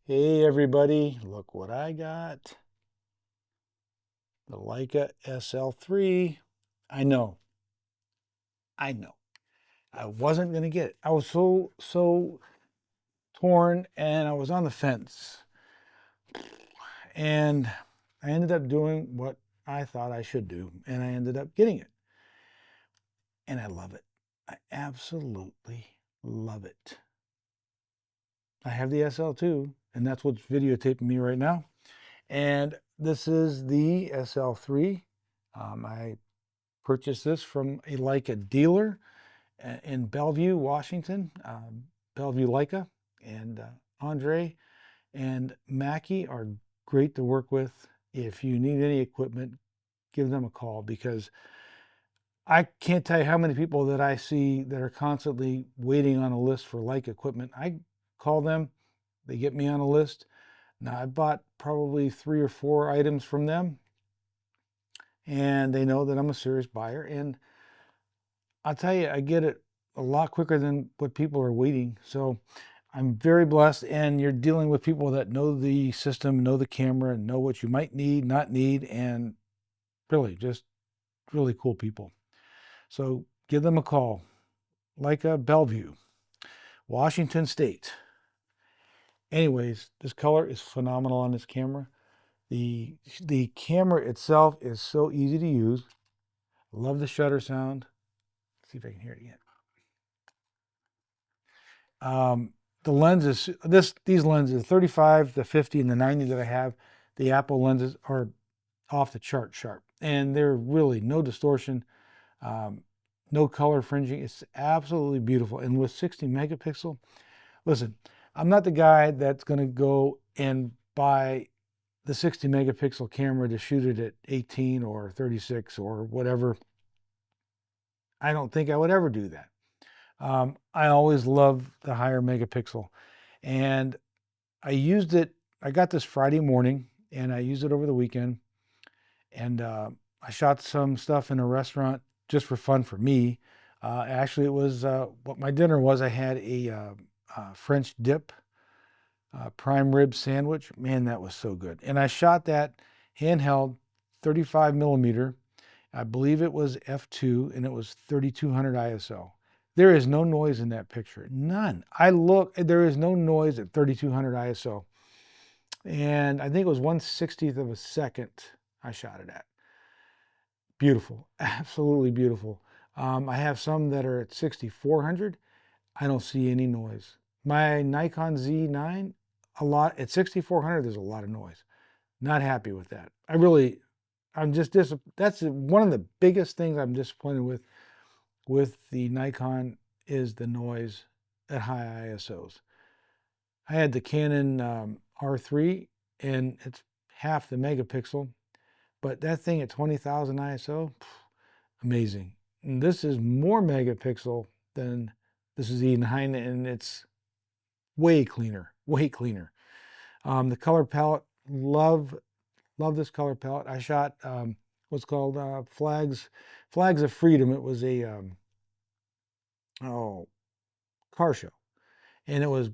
Hey everybody, look what I got. The Leica SL3. I know, I know. I wasn't going to get it. I was so torn and I was on the fence. And I ended up doing what I thought I should do, and I ended up getting it. And I love it. I absolutely love it. I have the SL2, and that's what's videotaping me right now. And this is the SL3. I purchased this from a Leica dealer in Bellevue, Washington. Bellevue Leica, and Andre and Mackie are great to work with. If you need any equipment, give them a call, because I can't tell you how many people that I see that are constantly waiting on a list for Leica equipment. I call them, they get me on a list. Now, I bought probably 3 or 4 items from them, and they know that I'm a serious buyer. And I'll tell you, I get it a lot quicker than what people are waiting. So I'm very blessed, and you're dealing with people that know the system, know the camera, and know what you might need, not need, and really just really cool people. So give them a call. Leica Bellevue, Washington State. Anyways, this color is phenomenal on this camera. The camera itself is so easy to use. Love the shutter sound. Let's see if I can hear it again. The lenses, these lenses, 35, the 50, and the 90 that I have, the Apple lenses are off the chart sharp, and they're really no distortion, um, no color fringing. It's absolutely beautiful. And with 60 megapixel, listen, I'm not the guy that's going to go and buy the 60 megapixel camera to shoot it at 18 or 36 or whatever. I don't think I would ever do that. I always love the higher megapixel. And I used it, I got this Friday morning and I used it over the weekend. And I shot some stuff in a restaurant just for fun for me. Actually, it was what my dinner was. I had a French dip prime rib sandwich. Man, that was so good. And I shot that handheld 35 millimeter. I believe it was f2, and it was 3200 ISO. There is no noise in that picture. None. There is no noise at 3200 ISO. And I think it was 1/60th of a second I shot it at. Beautiful. Absolutely beautiful. I have some that are at 6400. I don't see any noise. My Nikon Z9, at 6400, there's a lot of noise. Not happy with that. That's one of the biggest things I'm disappointed with the Nikon, is the noise at high ISOs. I had the Canon R3, and it's half the megapixel, but that thing at 20,000 ISO, amazing. And this is more megapixel than this is E9, and it's way cleaner, way cleaner. The color palette, love this color palette. I shot what's called Flags of Freedom. It was a car show, and it was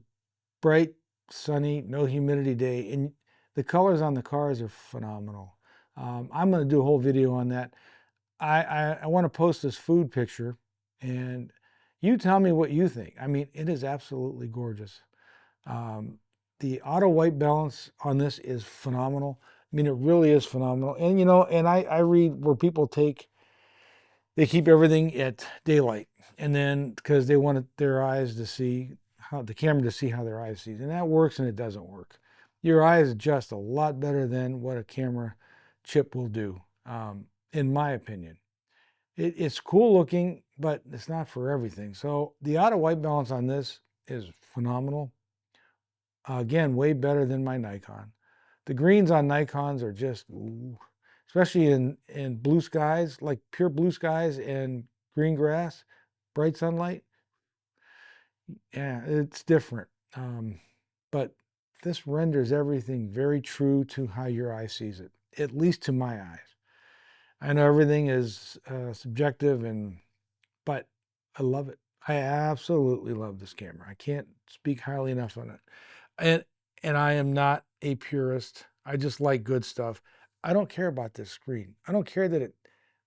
bright, sunny, no humidity day, and the colors on the cars are phenomenal. I'm going to do a whole video on that. I want to post this food picture, and you tell me what you think. I mean, it is absolutely gorgeous. Um, the auto white balance on this is phenomenal. I mean, it really is phenomenal. And and I read where people they keep everything at daylight, and then because they want their eyes to see how the camera to see how their eyes sees, and that works and it doesn't work. Your eyes adjust a lot better than what a camera chip will do, in my opinion. It's cool looking, but it's not for everything. So the auto white balance on this is phenomenal. Again, way better than my Nikon. The greens on Nikons are just, ooh, especially in blue skies, like pure blue skies and green grass, bright sunlight. Yeah, it's different. But this renders everything very true to how your eye sees it, at least to my eyes. I know everything is subjective, but I love it. I absolutely love this camera. I can't speak highly enough on it. And and I am not a purist. I just like good stuff. I don't care about this screen. I don't care that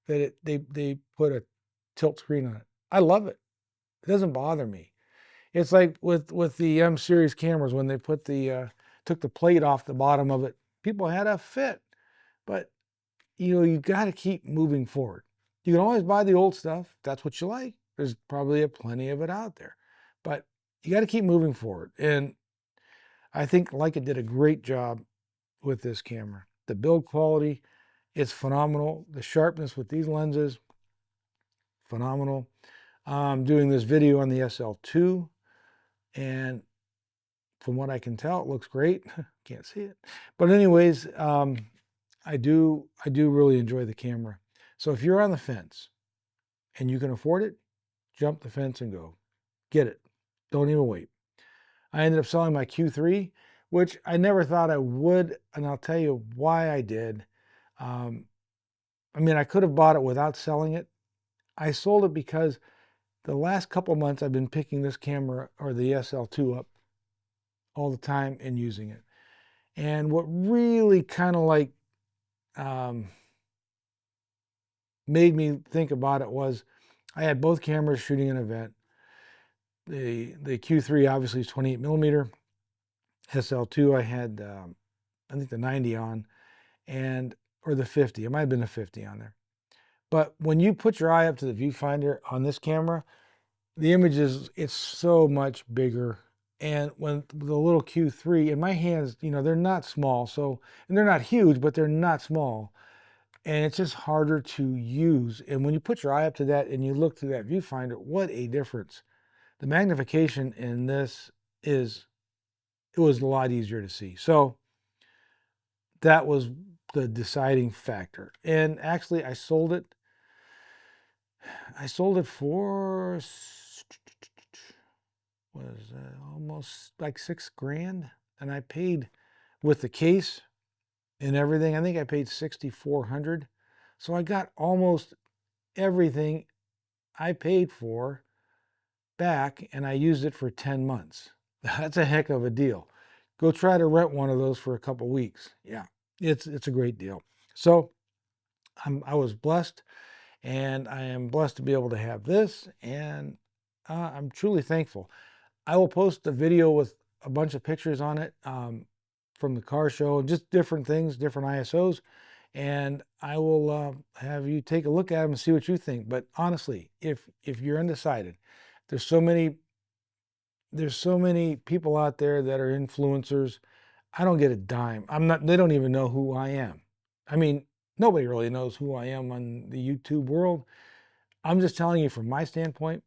they put a tilt screen on it. I love it. It doesn't bother me. It's like with the M series cameras when they put the took the plate off the bottom of it. People had a fit, but you got to keep moving forward. You can always buy the old stuff. If that's what you like. There's probably plenty of it out there, but you got to keep moving forward. And I think Leica did a great job with this camera. The build quality, it's phenomenal. The sharpness with these lenses, phenomenal. I'm doing this video on the SL2, and from what I can tell, it looks great. Can't see it, but anyways, I do really enjoy the camera. So if you're on the fence and you can afford it, jump the fence and go. Get it. Don't even wait. I ended up selling my Q3, which I never thought I would, and I'll tell you why I did. I mean, I could have bought it without selling it. I sold it because the last couple months I've been picking this camera or the SL2 up all the time and using it. And what really kind of like made me think about it was I had both cameras shooting an event. The Q3 obviously is 28 millimeter. SL2 I had I think the 90 on, or the 50. It might have been a 50 on there. But when you put your eye up to the viewfinder on this camera, the image it's so much bigger. And when the little Q3 in my hands, they're not small, and they're not huge, but they're not small. And it's just harder to use. And when you put your eye up to that and you look through that viewfinder, what a difference. The magnification in this it was a lot easier to see. So that was the deciding factor. And actually I sold it for almost like $6,000, and I paid with the case and everything. I think I paid $6,400. So I got almost everything I paid for back, and I used it for 10 months. That's a heck of a deal. Go try to rent one of those for a couple weeks. Yeah, it's a great deal. So I was blessed, and I am blessed to be able to have this, and I'm truly thankful. I will post a video with a bunch of pictures on it from the car show, just different things, different ISOs, and I will have you take a look at them and see what you think. But honestly, if you're undecided, there's so many people out there that are influencers. I don't get a dime. They don't even know who I am. I mean, nobody really knows who I am on the YouTube world. I'm just telling you from my standpoint,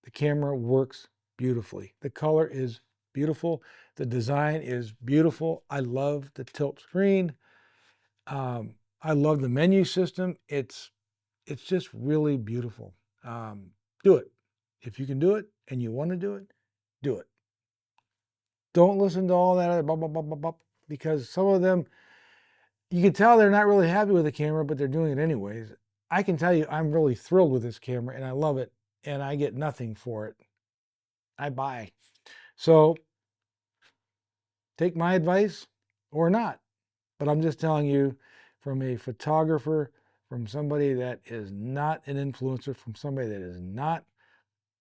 the camera works beautifully. The color is beautiful. The design is beautiful. I love the tilt screen. I love the menu system. It's just really beautiful. Do it. If you can do it and you want to do it, do it. Don't listen to all that other blah, blah, blah, blah, blah, because some of them, you can tell they're not really happy with the camera, but they're doing it anyways. I can tell you I'm really thrilled with this camera and I love it, and I get nothing for it. I buy. So take my advice or not. But I'm just telling you from a photographer, from somebody that is not an influencer, from somebody that has not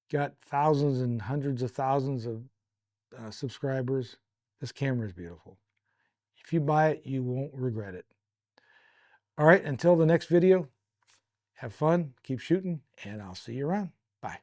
got thousands and hundreds of thousands of subscribers, this camera is beautiful. If you buy it, you won't regret it. All right, until the next video, have fun, keep shooting, and I'll see you around. Bye.